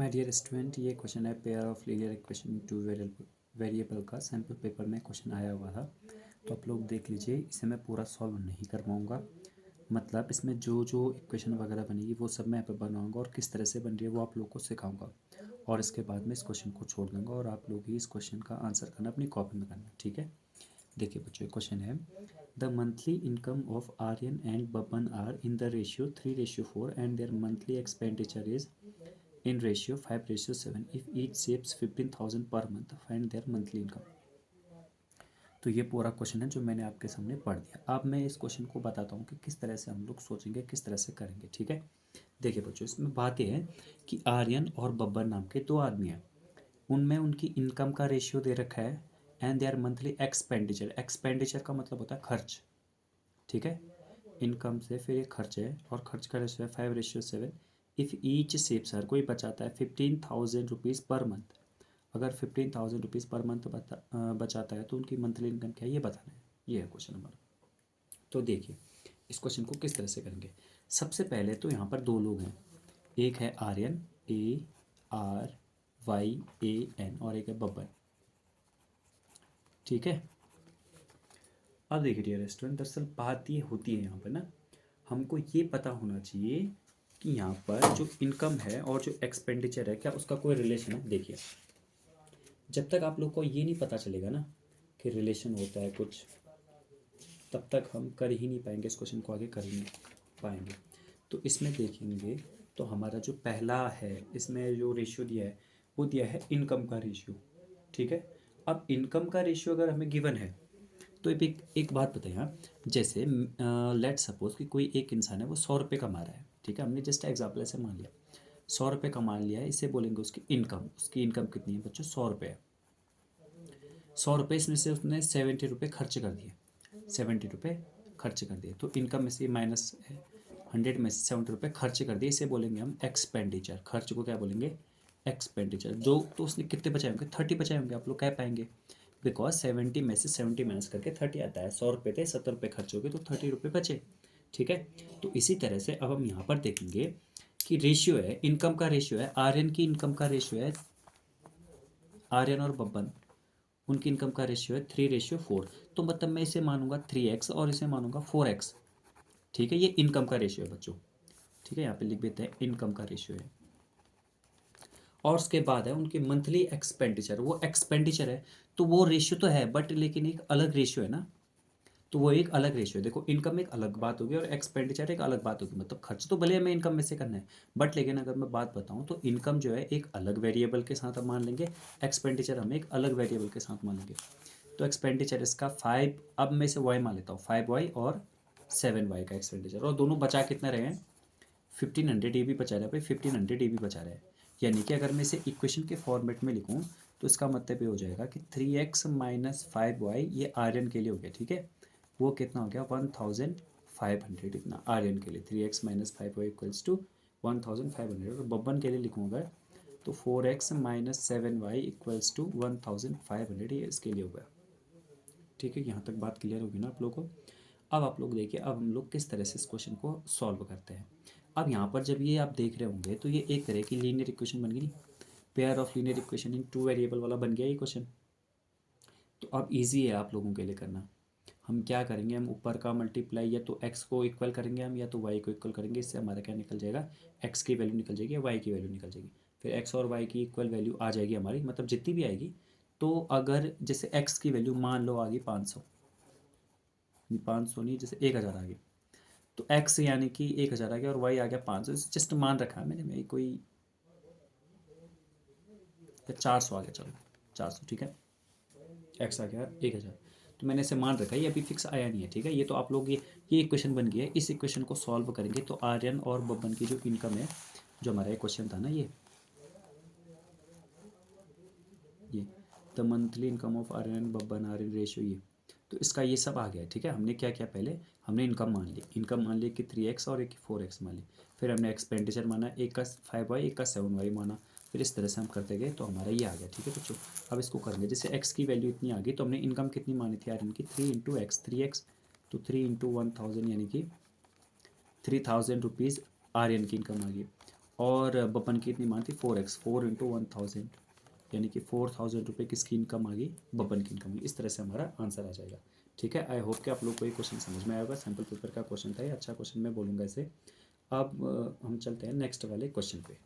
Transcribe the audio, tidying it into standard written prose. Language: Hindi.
माय डियर स्टूडेंट, ये क्वेश्चन है pair of linear equation two variable का सैम्पल पेपर में क्वेश्चन आया हुआ था। तो आप लोग देख लीजिए, इसे मैं पूरा सॉल्व नहीं कर पाऊँगा। मतलब इसमें जो जो इक्वेशन वगैरह बनेगी वो सब मैं यहाँ पर बनाऊँगा और किस तरह से बन रही है वो आप लोग को सिखाऊंगा। और इसके बाद में इस क्वेश्चन को छोड़ दूँगा और आप लोग ही इस क्वेश्चन का आंसर करना अपनी कॉपी में करना, ठीक है। देखिए बच्चों, क्वेश्चन है the monthly income of Aryan and Babban are in the ratio 3:4 and their monthly expenditure is in ratio 5:7 if each saves 15,000 per month find their monthly income। तो ये पूरा क्वेश्चन है जो मैंने आपके सामने पढ़ दिया। अब मैं इस क्वेश्चन को बताता हूँ कि किस तरह से हम लोग सोचेंगे, किस तरह से करेंगे, ठीक है। देखिए बच्चों, इसमें बात यह है कि आर्यन और बब्बर नाम के दो आदमी हैं। उनमें उनकी इनकम का रेशियो दे रखा है and their monthly expenditure. Expenditure का मतलब होता है खर्च, ठीक है। इनकम से फिर ये खर्च है और खर्च का रेशियो है 5:7। इफ़ ईच सेव्स, हर कोई बचाता है 15,000 रुपीज़ पर मंथ। अगर 15,000 रुपीज़ पर मंथ बचाता है तो उनकी मंथली इनकम क्या है ये बताना है। ये है क्वेश्चन हमारा। तो देखिए इस क्वेश्चन को किस तरह से करेंगे। सबसे पहले तो यहाँ पर दो लोग हैं, एक है आर्यन ARYAN और एक है बब्बन, ठीक है। अब देखिए डियर स्टूडेंट, दरअसल बात ये होती है यहाँ पर ना, हमको ये पता होना चाहिए कि यहाँ पर जो इनकम है और जो एक्सपेंडिचर है क्या उसका कोई रिलेशन है। देखिए जब तक आप लोग को ये नहीं पता चलेगा ना कि रिलेशन होता है कुछ, तब तक हम कर ही नहीं पाएंगे, इस क्वेश्चन को आगे कर ही नहीं पाएंगे। तो इसमें देखेंगे तो हमारा जो पहला है इसमें जो रेशियो दिया है वो दिया है इनकम का रेशियो, ठीक है। अब इनकम का रेशियो अगर हमें गिवन है तो एक बात बताइए, हाँ। जैसे लेट सपोज कि कोई एक इंसान है वो 100 रुपये कमा रहा है, ठीक है। हमने जस्ट एग्जाम्पल ऐसे मान लिया 100 रुपये कमा लिया है, इसे बोलेंगे उसकी इनकम। उसकी इनकम कितनी है बच्चों? 100 रुपये है। 100 रुपये इसमें से उसने 70 रुपये खर्च कर दिए, 70 रुपये खर्च कर दिए, तो इनकम में से माइनस है 100 में से 70 रुपये खर्च कर दिए, इसे बोलेंगे हम एक्सपेंडिचर। खर्च को क्या बोलेंगे? एक्सपेंडिचर। जो तो उसने कितने बचाए होंगे? 30 बचाए होंगे, आप लोग कह पाएंगे, बिकॉज 70 में से 70 माइनस करके 30 आता है। 100 रुपये थे, 70 रुपये खर्च हो गए तो 30 रुपये बचे, ठीक है। तो इसी तरह से अब हम यहाँ पर देखेंगे कि रेशियो है, इनकम का रेशियो है, आर्यन की इनकम का रेशियो है, आर्यन और बब्बन उनकी इनकम का रेशियो है 3:4। तो मतलब मैं इसे मानूंगा 3x और इसे मानूंगा 4x, ठीक है। ये इनकम का रेशियो है बच्चों, ठीक है। यहाँ पे लिख देते हैं इनकम का रेशियो है। और उसके बाद है उनके मंथली एक्सपेंडिचर। वो एक्सपेंडिचर है तो वो रेशियो तो है बट लेकिन एक अलग रेशियो है ना, तो वो एक अलग रेशियो है। देखो इनकम एक अलग बात होगी और एक्सपेंडिचर एक अलग बात होगी। मतलब खर्च तो भले हमें इनकम में से करना है बट लेकिन अगर मैं बात बताऊं तो इनकम जो है एक अलग वेरिएबल के साथ हम मान लेंगे, एक्सपेंडिचर हम एक अलग वेरिएबल के साथ मान लेंगे। तो एक्सपेंडिचर इसका 5, अब मैं इसे वाई मान लेता हूँ, 5y और 7y का एक्सपेंडिचर। और दोनों बचा कितने रहे हैं? 1500 ये भी बचा रहा है भाई, 1500 ये भी बचा रहा है। यानी कि अगर मैं इसे इक्वेशन के फॉर्मेट में लिखूँ तो इसका मतलब ये हो जाएगा कि 3x माइनस 5y ये आर्यन के लिए हो गया, ठीक है। वो कितना हो गया? 1500। इतना आर्यन के लिए 3x minus 5y equals to 1500। और बब्बन के लिए लिखूँगा तो 4x minus 7y equals to 1500, ये इसके लिए होगा, ठीक है। यहाँ तक बात क्लियर होगी ना आप लोगों को। अब आप लोग देखिए, अब हम लोग किस तरह से इस क्वेश्चन को सॉल्व करते हैं। अब यहाँ पर जब ये आप देख रहे होंगे तो ये एक तरह की लीनियर इक्वेशन बन गई, pair of linear equation in two variable वाला बन गया ये क्वेश्चन। तो अब इजी है आप लोगों के लिए करना। हम क्या करेंगे, हम ऊपर का मल्टीप्लाई या तो x को इक्वल करेंगे हम या तो y को इक्वल करेंगे। इससे हमारा क्या निकल जाएगा? x की वैल्यू निकल जाएगी या y की वैल्यू निकल जाएगी। फिर x और y की इक्वल वैल्यू आ जाएगी हमारी, मतलब जितनी भी आएगी। तो अगर जैसे x की वैल्यू मान लो आ गई 500, 500 नहीं, जैसे 1000 आ गई, तो x यानी कि 1000 आ गया और y आ गया 500। जस्ट मान रखा है मैंने, मैं कोई 400 आ गया, चलो 400, ठीक है। x आ गया 1000, तो मैंने इसे मान रखा है, ये अभी फिक्स आया नहीं है, ठीक है। ये तो आप लोग ये इक्वेशन बन गई है। इस इक्वेशन को सॉल्व करेंगे तो आर्यन और बब्बन की जो इनकम है, जो हमारा क्वेश्चन था ना, ये the monthly income of Aryan and Babban are in ratio, ये तो इसका ये सब आ गया, ठीक है। हमने क्या किया, पहले हमने इनकम मान ली, कि 3x और एक की 4x मान ली। फिर हमने एक्सपेंडिचर माना, एक का 5y एक का 7y माना। फिर इस तरह से हम करते गए तो हमारा ये आ गया, ठीक है बच्चों। अब इसको करेंगे, जैसे x की वैल्यू इतनी आ गई तो हमने इनकम कितनी मानी थी आर्यन की? 3 × x, 3x, तो 3 × 1000 यानी कि 3000 रुपीज़ आर्यन की इनकम आ गई। और बपन की इतनी मान थी 4x, 4 इंटू 1000, यानी कि 4000 रुपये किसकी इनकम आ गई, बपन की इनकम। इस तरह से हमारा आंसर आ जाएगा। ठीक है, आई होप कि आप लोग को ये क्वेश्चन समझ में आया होगा। सैम्पल पेपर का क्वेश्चन था ये, अच्छा क्वेश्चन मैं बोलूँगा इसे। अब हम चलते हैं नेक्स्ट वाले क्वेश्चन पे।